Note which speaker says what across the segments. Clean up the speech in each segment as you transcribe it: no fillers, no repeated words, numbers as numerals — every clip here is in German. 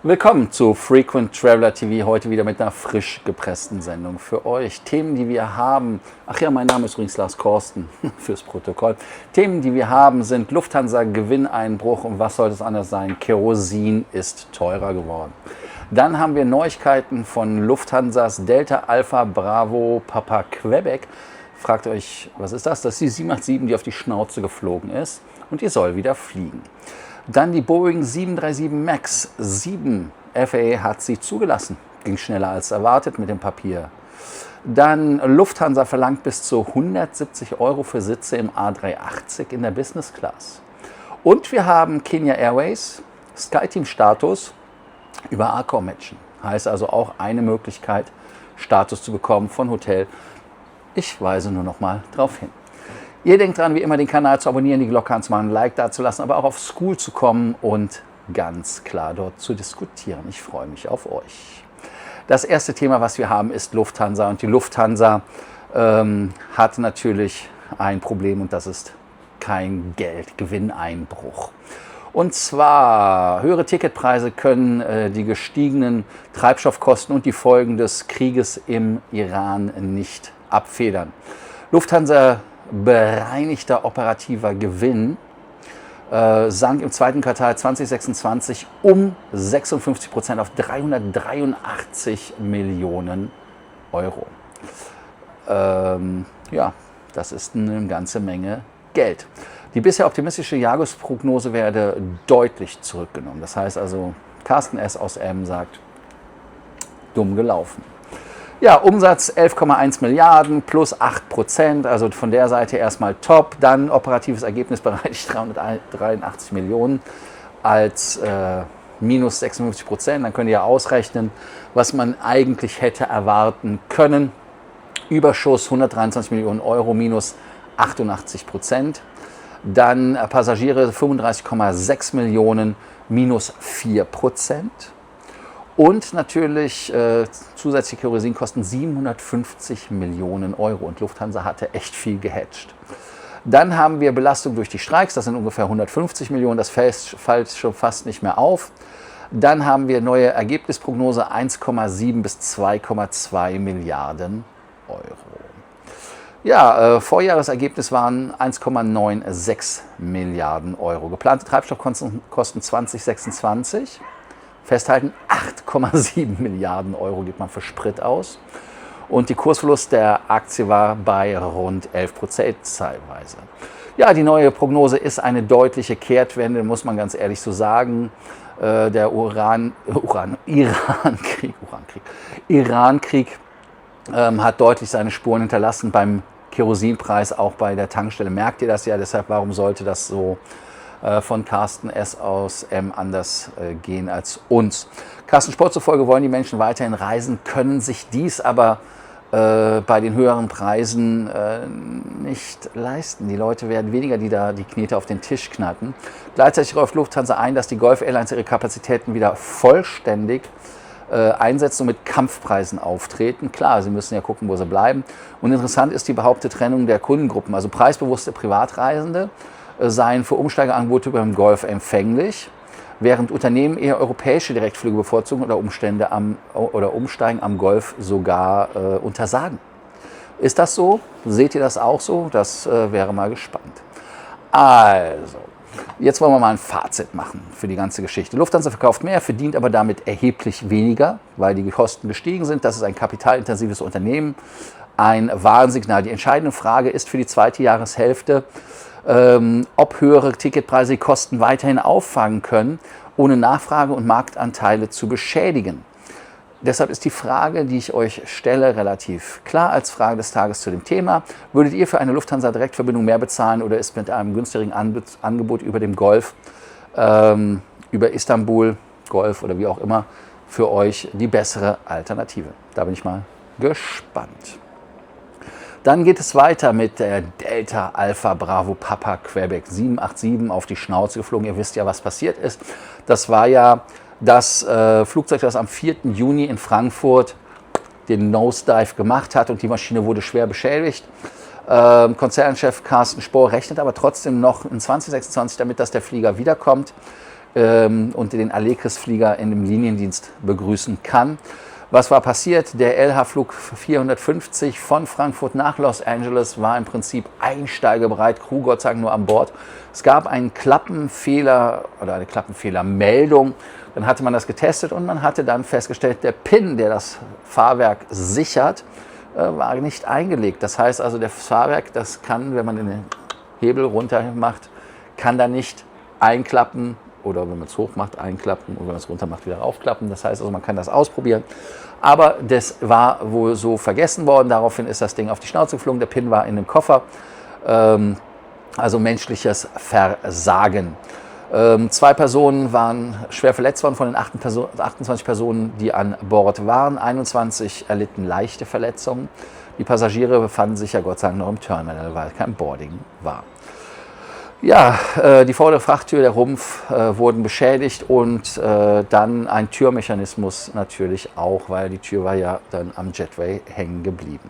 Speaker 1: Willkommen zu Frequent Traveler TV, heute wieder mit einer frisch gepressten Sendung für euch. Themen, die wir haben, ach ja, mein Name ist übrigens Lars Korsten, fürs Protokoll. Themen, die wir haben, sind Lufthansa Gewinneinbruch und was sollte es anders sein? Kerosin ist teurer geworden. Dann haben wir Neuigkeiten von Lufthansas Delta Alpha Bravo Papa Quebec. Fragt euch, was ist das? Das ist die 787, die auf die Schnauze geflogen ist und die soll wieder fliegen. Dann die Boeing 737 MAX 7. FAA hat sie zugelassen. Ging schneller als erwartet mit dem Papier. Dann Lufthansa verlangt bis zu 170 € für Sitze im A380 in der Business Class. Und wir haben Kenya Airways, SkyTeam-Status über Accor-Matchen. Heißt also auch eine Möglichkeit, Status zu bekommen von Hotel. Ich weise nur noch mal drauf hin. Ihr denkt dran, wie immer den Kanal zu abonnieren, die Glocke anzumachen, ein Like dazulassen, aber auch auf School zu kommen und ganz klar dort zu diskutieren. Ich freue mich auf euch. Das erste Thema, was wir haben, ist Lufthansa. Und die Lufthansa hat natürlich ein Problem und das ist kein Geld, Gewinneinbruch. Und zwar höhere Ticketpreise können die gestiegenen Treibstoffkosten und die Folgen des Krieges im Iran nicht abfedern. Lufthansa bereinigter operativer Gewinn sank im zweiten Quartal 2026 um 56% auf 383 Millionen Euro. Ja, das ist eine ganze Menge Geld. Die bisher optimistische Jahresprognose werde deutlich zurückgenommen. Das heißt also, Carsten S. aus M sagt, dumm gelaufen. Ja, Umsatz 11,1 Milliarden plus 8%, also von der Seite erstmal top. Dann operatives Ergebnis bereinigt 383 Millionen als minus 56%. Dann könnt ihr ja ausrechnen, was man eigentlich hätte erwarten können. Überschuss 123 Millionen Euro minus 88%. Dann Passagiere 35,6 Millionen minus 4%. Und natürlich zusätzliche Kerosinkosten 750 Millionen Euro. Und Lufthansa hatte echt viel gehatcht. Dann haben wir Belastung durch die Streiks, das sind ungefähr 150 Millionen, das fällt schon fast nicht mehr auf. Dann haben wir neue Ergebnisprognose 1,7 bis 2,2 Milliarden Euro. Ja, Vorjahresergebnis waren 1,96 Milliarden Euro. Geplante Treibstoffkosten 2026. Festhalten, 8,7 Milliarden Euro gibt man für Sprit aus. Und die Kursverlust der Aktie war bei rund 11% teilweise. Ja, die neue Prognose ist eine deutliche Kehrtwende, muss man ganz ehrlich so sagen. Der Iran-Krieg hat deutlich seine Spuren hinterlassen beim Kerosinpreis, auch bei der Tankstelle. Merkt ihr das ja, deshalb warum sollte das so von Carsten S. aus M. anders gehen als uns. Carsten Sport zufolge wollen die Menschen weiterhin reisen, können sich dies aber bei den höheren Preisen nicht leisten. Die Leute werden weniger, die da die Knete auf den Tisch knacken. Gleichzeitig räumt Lufthansa ein, dass die Gulf Airlines ihre Kapazitäten wieder vollständig einsetzen und mit Kampfpreisen auftreten. Klar, sie müssen ja gucken, wo sie bleiben. Und interessant ist die behauptete Trennung der Kundengruppen. Also preisbewusste Privatreisende seien für Umsteigeangebote über den Golf empfänglich, während Unternehmen eher europäische Direktflüge bevorzugen oder Umsteigen am Golf sogar untersagen. Ist das so? Seht ihr das auch so? Das wäre mal gespannt. Also, jetzt wollen wir mal ein Fazit machen für die ganze Geschichte. Lufthansa verkauft mehr, verdient aber damit erheblich weniger, weil die Kosten gestiegen sind. Das ist ein kapitalintensives Unternehmen. Ein Warnsignal. Die entscheidende Frage ist für die zweite Jahreshälfte, ob höhere Ticketpreise die Kosten weiterhin auffangen können, ohne Nachfrage und Marktanteile zu beschädigen. Deshalb ist die Frage, die ich euch stelle, relativ klar als Frage des Tages zu dem Thema. Würdet ihr für eine Lufthansa-Direktverbindung mehr bezahlen oder ist mit einem günstigen Angebot über dem Golf, über Istanbul, Golf oder wie auch immer, für euch die bessere Alternative? Da bin ich mal gespannt. Dann geht es weiter mit der Delta Alpha Bravo Papa Quebec 787 auf die Schnauze geflogen. Ihr wisst ja, was passiert ist. Das war ja das Flugzeug, das am 4. Juni in Frankfurt den Nosedive gemacht hat und die Maschine wurde schwer beschädigt. Konzernchef Carsten Spohr rechnet aber trotzdem noch in 2026 damit, dass der Flieger wiederkommt. und den Allegris-Flieger in dem Liniendienst begrüßen kann. Was war passiert? Der LH-Flug 450 von Frankfurt nach Los Angeles war im Prinzip einsteigebereit, Crew Gott sei Dank nur an Bord. Es gab einen Klappenfehler oder eine Klappenfehlermeldung. Dann hatte man das getestet und man hatte dann festgestellt, der Pin, der das Fahrwerk sichert, war nicht eingelegt. Das heißt also, das Fahrwerk, das kann, wenn man den Hebel runter macht, kann da nicht einklappen oder wenn man es hoch macht, einklappen und wenn man es runter macht, wieder aufklappen. Das heißt also, man kann das ausprobieren. Aber das war wohl so vergessen worden. Daraufhin ist das Ding auf die Schnauze geflogen. Der Pin war in dem Koffer. Also menschliches Versagen. 2 Personen waren schwer verletzt worden von den 28 Personen, die an Bord waren. 21 erlitten leichte Verletzungen. Die Passagiere befanden sich ja Gott sei Dank noch im Terminal, weil kein Boarding war. Ja, die vordere Frachttür, der Rumpf wurden beschädigt und dann ein Türmechanismus natürlich auch, weil die Tür war ja dann am Jetway hängen geblieben.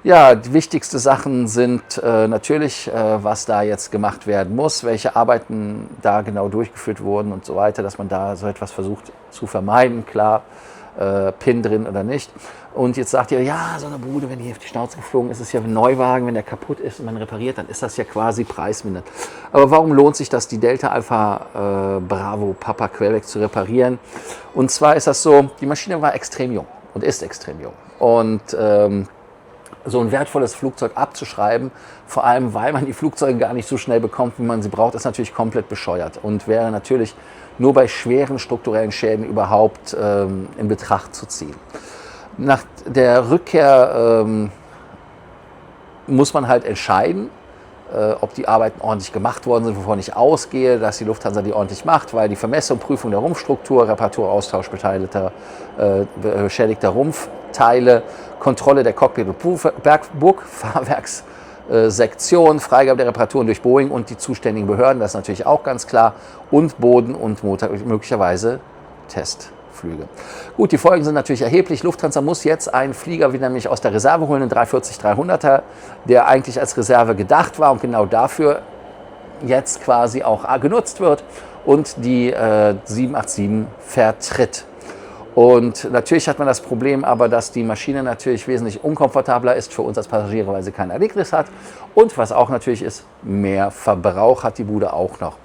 Speaker 1: Ja, die wichtigsten Sachen sind natürlich, was da jetzt gemacht werden muss, welche Arbeiten da genau durchgeführt wurden und so weiter, dass man da so etwas versucht zu vermeiden, klar, Pin drin oder nicht. Und jetzt sagt ihr, ja, so eine Bude, wenn die auf die Schnauze geflogen ist, ist ja ein Neuwagen, wenn der kaputt ist und man repariert, dann ist das ja quasi preismindernd. Aber warum lohnt sich das, die Delta Alpha Bravo Papa Quebec zu reparieren? Und zwar ist das so, die Maschine war extrem jung und ist extrem jung. Und so ein wertvolles Flugzeug abzuschreiben, vor allem weil man die Flugzeuge gar nicht so schnell bekommt, wie man sie braucht, ist natürlich komplett bescheuert und wäre natürlich nur bei schweren strukturellen Schäden überhaupt in Betracht zu ziehen. Nach der Rückkehr muss man halt entscheiden, ob die Arbeiten ordentlich gemacht worden sind, wovon ich ausgehe, dass die Lufthansa die ordentlich macht, weil die Vermessung, Prüfung der Rumpfstruktur, Reparatur, Austausch beschädigter Rumpfteile, Kontrolle der Cockpit- und Burgfahrwerkssektion, Freigabe der Reparaturen durch Boeing und die zuständigen Behörden, das ist natürlich auch ganz klar, und Boden und Motor, möglicherweise Testflüge. Gut, die Folgen sind natürlich erheblich. Lufthansa muss jetzt einen Flieger wieder nämlich aus der Reserve holen, einen 340-300er, der eigentlich als Reserve gedacht war und genau dafür jetzt quasi auch genutzt wird und die 787 vertritt. Und natürlich hat man das Problem aber, dass die Maschine natürlich wesentlich unkomfortabler ist für uns als Passagiere, weil sie keinen Allegris hat. Und was auch natürlich ist, mehr Verbrauch hat die Bude auch noch.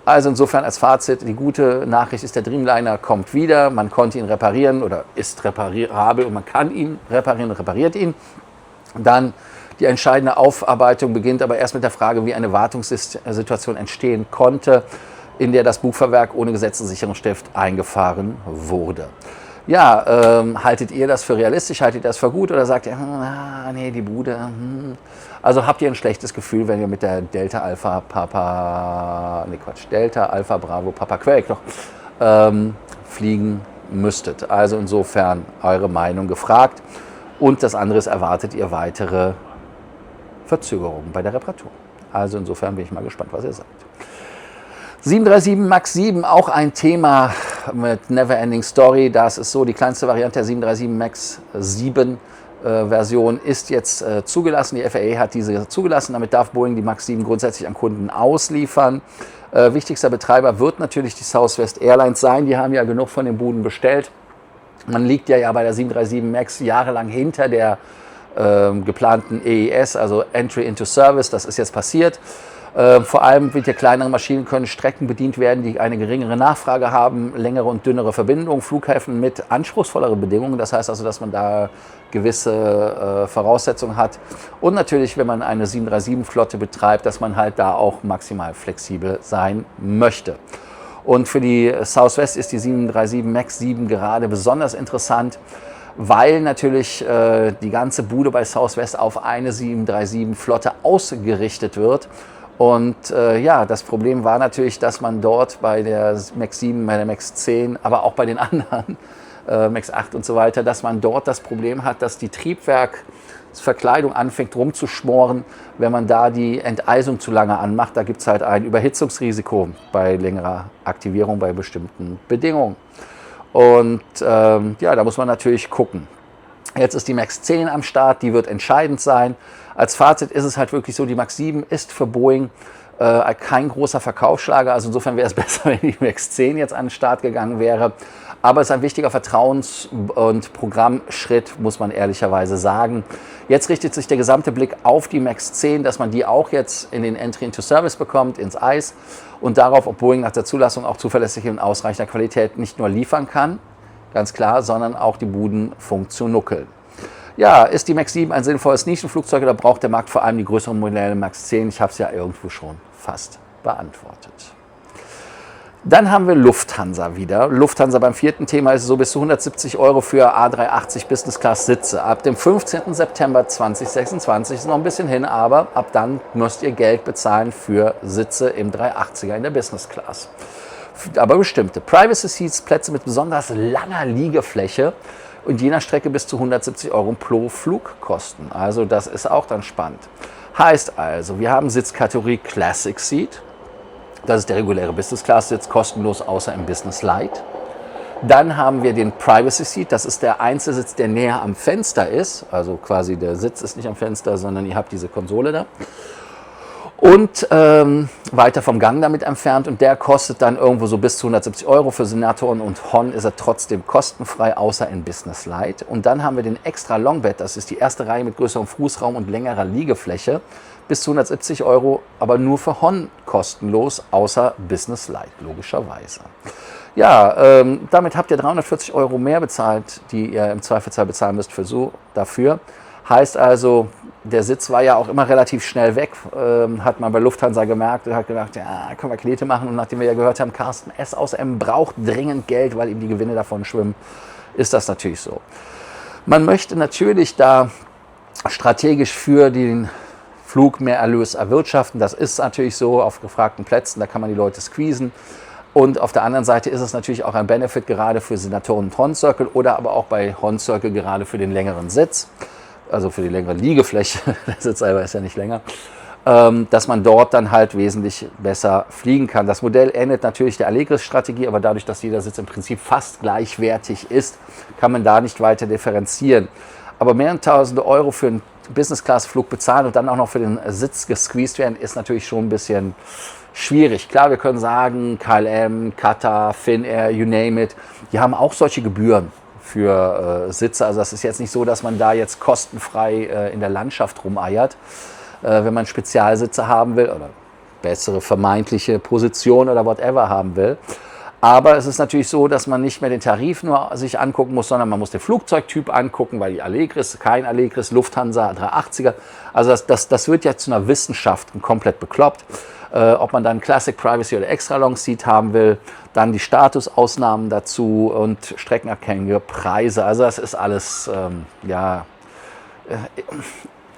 Speaker 1: Also insofern als Fazit, die gute Nachricht ist, der Dreamliner kommt wieder, man konnte ihn reparieren oder ist reparabel und man kann ihn reparieren und repariert ihn. Dann die entscheidende Aufarbeitung beginnt aber erst mit der Frage, wie eine Wartungssituation entstehen konnte, in der das Bugfahrwerk ohne Gesetzessicherungsstift eingefahren wurde. Ja, haltet ihr das für realistisch, haltet ihr das für gut oder sagt ihr, nee, die Bude, Also habt ihr ein schlechtes Gefühl, wenn ihr mit der Delta Alpha Bravo Papa Quebec noch fliegen müsstet. Also insofern eure Meinung gefragt. Und das andere ist, erwartet ihr weitere Verzögerungen bei der Reparatur. Also insofern bin ich mal gespannt, was ihr sagt. 737 MAX 7, auch ein Thema mit Neverending Story. Das ist so, die kleinste Variante der 737 MAX 7 Version ist jetzt zugelassen. Die FAA hat diese zugelassen. Damit darf Boeing die MAX 7 grundsätzlich an Kunden ausliefern. Wichtigster Betreiber wird natürlich die Southwest Airlines sein. Die haben ja genug von den Buden bestellt. Man liegt ja bei der 737 MAX jahrelang hinter der geplanten EIS, also Entry into Service. Das ist jetzt passiert. Vor allem mit der kleineren Maschinen können Strecken bedient werden, die eine geringere Nachfrage haben, längere und dünnere Verbindungen, Flughäfen mit anspruchsvolleren Bedingungen. Das heißt also, dass man da gewisse Voraussetzungen hat. Und natürlich, wenn man eine 737-Flotte betreibt, dass man halt da auch maximal flexibel sein möchte. Und für die Southwest ist die 737 MAX 7 gerade besonders interessant, weil natürlich die ganze Bude bei Southwest auf eine 737-Flotte ausgerichtet wird. Und ja, das Problem war natürlich, dass man dort bei der MAX 7, bei der MAX 10, aber auch bei den anderen, MAX 8 und so weiter, dass man dort das Problem hat, dass die Triebwerksverkleidung anfängt rumzuschmoren, wenn man da die Enteisung zu lange anmacht. Da gibt es halt ein Überhitzungsrisiko bei längerer Aktivierung bei bestimmten Bedingungen. Und ja, da muss man natürlich gucken. Jetzt ist die MAX 10 am Start, die wird entscheidend sein. Als Fazit ist es halt wirklich so, die MAX 7 ist für Boeing Kein großer Verkaufsschlager, also insofern wäre es besser, wenn die MAX 10 jetzt an den Start gegangen wäre. Aber es ist ein wichtiger Vertrauens- und Programmschritt, muss man ehrlicherweise sagen. Jetzt richtet sich der gesamte Blick auf die MAX 10, dass man die auch jetzt in den Entry into Service bekommt, ins Eis. Und darauf, ob Boeing nach der Zulassung auch zuverlässig und ausreichender Qualität nicht nur liefern kann, ganz klar, sondern auch die Buden funktionuckeln. Ja, ist die MAX 7 ein sinnvolles Nischenflugzeug oder braucht der Markt vor allem die größeren Modelle MAX 10? Ich habe es ja irgendwo schon fast beantwortet. Dann haben wir Lufthansa wieder. Lufthansa beim vierten Thema ist so bis zu 170 € für A380 Business Class Sitze. Ab dem 15. September 2026 ist noch ein bisschen hin, aber ab dann müsst ihr Geld bezahlen für Sitze im 380er in der Business Class. Aber bestimmte Privacy Seats, Plätze mit besonders langer Liegefläche und je nach Strecke bis zu 170 € pro Flug kosten. Also das ist auch dann spannend. Heißt also, wir haben Sitzkategorie Classic Seat. Das ist der reguläre Business-Class-Sitz, kostenlos außer im Business Light. Dann haben wir den Privacy Seat, das ist der Einzelsitz, der näher am Fenster ist. Also quasi der Sitz ist nicht am Fenster, sondern ihr habt diese Konsole da. Und weiter vom Gang damit entfernt und der kostet dann irgendwo so bis zu 170 €. Für Senatoren und Hon ist er trotzdem kostenfrei, außer in Business Light. Und dann haben wir den Extra Long Bed, das ist die erste Reihe mit größerem Fußraum und längerer Liegefläche. Bis zu 170 €, aber nur für Hon kostenlos, außer Business Light, logischerweise. Ja, damit habt ihr 340 € mehr bezahlt, die ihr im Zweifelsfall bezahlen müsst dafür. Heißt also, der Sitz war ja auch immer relativ schnell weg, hat man bei Lufthansa gemerkt und hat gedacht, ja, können wir Knete machen. Und nachdem wir ja gehört haben, Carsten S. aus M. braucht dringend Geld, weil ihm die Gewinne davon schwimmen, ist das natürlich so. Man möchte natürlich da strategisch für den Flug mehr Erlös erwirtschaften. Das ist natürlich so auf gefragten Plätzen, da kann man die Leute squeezen. Und auf der anderen Seite ist es natürlich auch ein Benefit gerade für Senatoren und Hon Circle oder aber auch bei Hon Circle gerade für den längeren Sitz, also für die längere Liegefläche, der Sitz selber ist ja nicht länger, dass man dort dann halt wesentlich besser fliegen kann. Das Modell ähnelt natürlich der Allegris-Strategie, aber dadurch, dass jeder Sitz im Prinzip fast gleichwertig ist, kann man da nicht weiter differenzieren. Aber mehrere tausende Euro für einen Business-Class-Flug bezahlen und dann auch noch für den Sitz gesqueezed werden, ist natürlich schon ein bisschen schwierig. Klar, wir können sagen, KLM, Qatar, Finnair, you name it, die haben auch solche Gebühren für Sitze. Also das ist jetzt nicht so, dass man da jetzt kostenfrei in der Landschaft rumeiert, wenn man Spezialsitze haben will oder bessere vermeintliche Position oder whatever haben will. Aber es ist natürlich so, dass man nicht mehr den Tarif nur sich angucken muss, sondern man muss den Flugzeugtyp angucken, weil die Allegris, kein Allegris, Lufthansa, 380er. Also das wird ja zu einer Wissenschaft komplett bekloppt. Ob man dann Classic, Privacy oder Extra Long Seat haben will, dann die Statusausnahmen dazu und streckenabhängige Preise. Also das ist alles,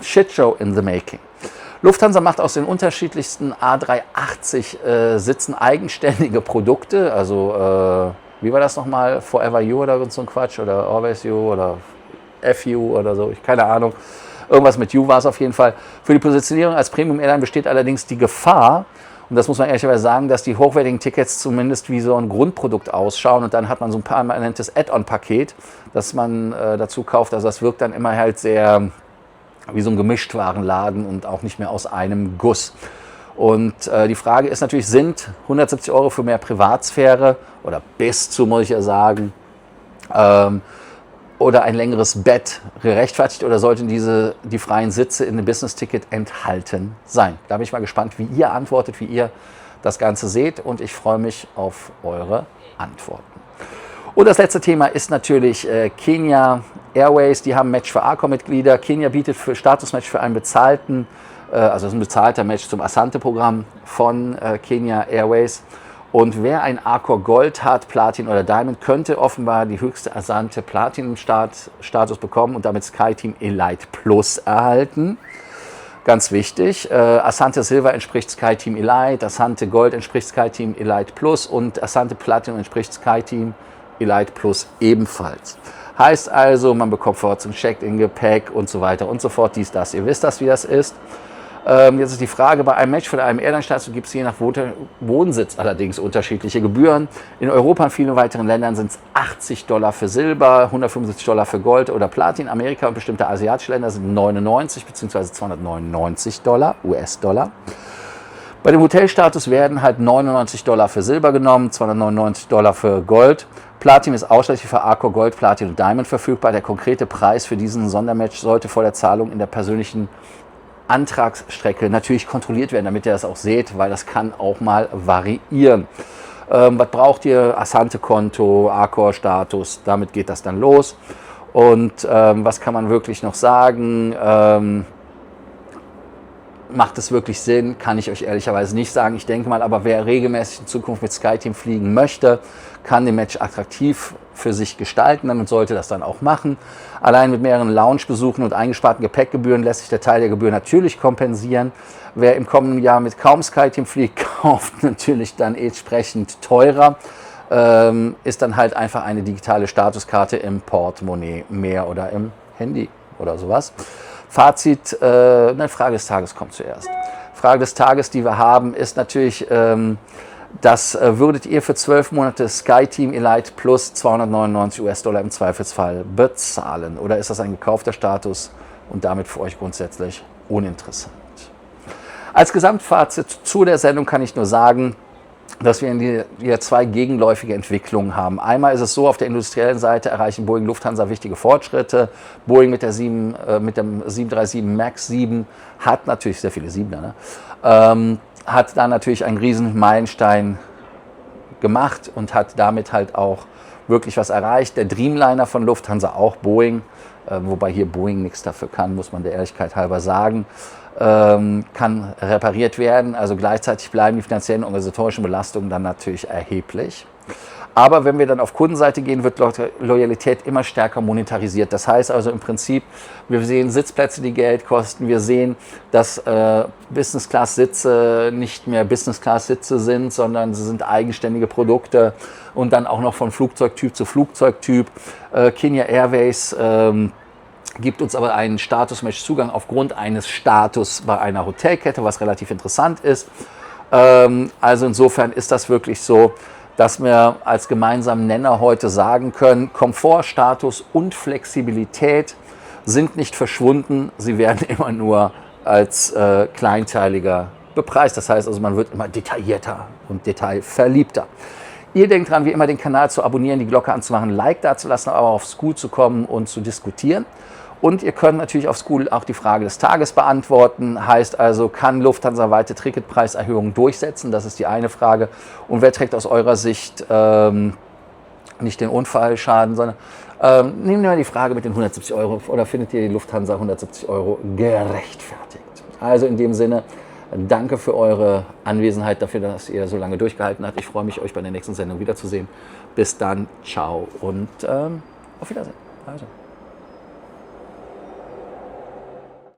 Speaker 1: Shitshow in the making. Lufthansa macht aus den unterschiedlichsten A380 Sitzen eigenständige Produkte. Also, wie war das nochmal? Forever You oder so ein Quatsch? Oder Always You oder FU oder so? Keine Ahnung. Irgendwas mit You war es auf jeden Fall. Für die Positionierung als Premium Airline besteht allerdings die Gefahr, und das muss man ehrlicherweise sagen, dass die hochwertigen Tickets zumindest wie so ein Grundprodukt ausschauen und dann hat man so ein permanentes Add-on-Paket, das man dazu kauft. Also das wirkt dann immer halt sehr wie so ein Gemischtwarenladen und auch nicht mehr aus einem Guss. Und die Frage ist natürlich, sind 170 € für mehr Privatsphäre oder bis zu, muss ich ja sagen, oder ein längeres Bett gerechtfertigt oder sollten die freien Sitze in dem Business-Ticket enthalten sein? Da bin ich mal gespannt, wie ihr antwortet, wie ihr das Ganze seht und ich freue mich auf eure Antworten. Und das letzte Thema ist natürlich Kenya Airways. Die haben Match für Accor-Mitglieder. Kenya bietet für Statusmatch für einen bezahlten, also ein bezahlter Match zum Asante-Programm von Kenya Airways. Und wer ein Accor Gold hat, Platin oder Diamond, könnte offenbar die höchste Asante Platinum-Status bekommen und damit SkyTeam Elite Plus erhalten. Ganz wichtig, Asante Silver entspricht SkyTeam Elite, Asante Gold entspricht SkyTeam Elite Plus und Asante Platinum entspricht SkyTeam Elite Plus ebenfalls. Heißt also, man bekommt vor zum Check-in, Gepäck und so weiter und so fort, dies, das. Ihr wisst das, wie das ist. Jetzt ist die Frage, bei einem Match von einem Airline-Status gibt es je nach Wohnsitz allerdings unterschiedliche Gebühren. In Europa und vielen weiteren Ländern sind es $80 für Silber, $175 für Gold oder Platin. Amerika und bestimmte asiatische Länder sind 99 bzw. $299 US-Dollar. Bei dem Hotelstatus werden halt $99 für Silber genommen, $299 für Gold. Platin ist ausschließlich für Accor, Gold, Platin und Diamond verfügbar. Der konkrete Preis für diesen Sondermatch sollte vor der Zahlung in der persönlichen Antragsstrecke natürlich kontrolliert werden, damit ihr das auch seht, weil das kann auch mal variieren. Was braucht ihr? Asante-Konto, Accor-Status, damit geht das dann los. Und was kann man wirklich noch sagen? Macht es wirklich Sinn? Kann ich euch ehrlicherweise nicht sagen. Ich denke mal, aber wer regelmäßig in Zukunft mit SkyTeam fliegen möchte, kann den Match attraktiv für sich gestalten und sollte das dann auch machen. Allein mit mehreren Loungebesuchen und eingesparten Gepäckgebühren lässt sich der Teil der Gebühr natürlich kompensieren. Wer im kommenden Jahr mit kaum SkyTeam fliegt, kauft natürlich dann entsprechend teurer. Ist dann halt einfach eine digitale Statuskarte im Portemonnaie mehr oder im Handy oder sowas. Fazit, eine Frage des Tages kommt zuerst. Frage des Tages, die wir haben, ist natürlich, das würdet ihr für 12 Monate SkyTeam Elite plus $299 im Zweifelsfall bezahlen? Oder ist das ein gekaufter Status und damit für euch grundsätzlich uninteressant? Als Gesamtfazit zu der Sendung kann ich nur sagen, dass wir hier zwei gegenläufige Entwicklungen haben. Einmal ist es so, auf der industriellen Seite erreichen Boeing Lufthansa wichtige Fortschritte. Boeing mit dem 737 MAX 7 hat natürlich sehr viele Siebener, ne? Hat da natürlich einen riesen Meilenstein gemacht und hat damit halt auch wirklich was erreicht. Der Dreamliner von Lufthansa, auch Boeing, wobei hier Boeing nichts dafür kann, muss man der Ehrlichkeit halber sagen, kann repariert werden. Also gleichzeitig bleiben die finanziellen und organisatorischen Belastungen dann natürlich erheblich. Aber wenn wir dann auf Kundenseite gehen, wird Loyalität immer stärker monetarisiert. Das heißt also im Prinzip, wir sehen Sitzplätze, die Geld kosten. Wir sehen, dass Business-Class-Sitze nicht mehr Business-Class-Sitze sind, sondern sie sind eigenständige Produkte und dann auch noch von Flugzeugtyp zu Flugzeugtyp. Kenya Airways gibt uns aber einen Status-Match-Zugang aufgrund eines Status bei einer Hotelkette, was relativ interessant ist. Also insofern ist das wirklich so, dass wir als gemeinsamen Nenner heute sagen können, Komfort, Status und Flexibilität sind nicht verschwunden, sie werden immer nur als kleinteiliger bepreist. Das heißt also, man wird immer detaillierter und detailverliebter. Ihr denkt dran, wie immer den Kanal zu abonnieren, die Glocke anzumachen, ein Like dazulassen, aber auf Scoot zu kommen und zu diskutieren. Und ihr könnt natürlich auf Scoot auch die Frage des Tages beantworten. Heißt also, kann Lufthansa weite Ticketpreiserhöhungen durchsetzen? Das ist die eine Frage. Und wer trägt aus eurer Sicht nicht den Unfallschaden, sondern nehmen wir mal die Frage mit den 170 Euro. Oder findet ihr die Lufthansa 170 Euro gerechtfertigt? Also in dem Sinne, danke für eure Anwesenheit, dafür, dass ihr so lange durchgehalten habt. Ich freue mich, euch bei der nächsten Sendung wiederzusehen. Bis dann, ciao und auf Wiedersehen. Also.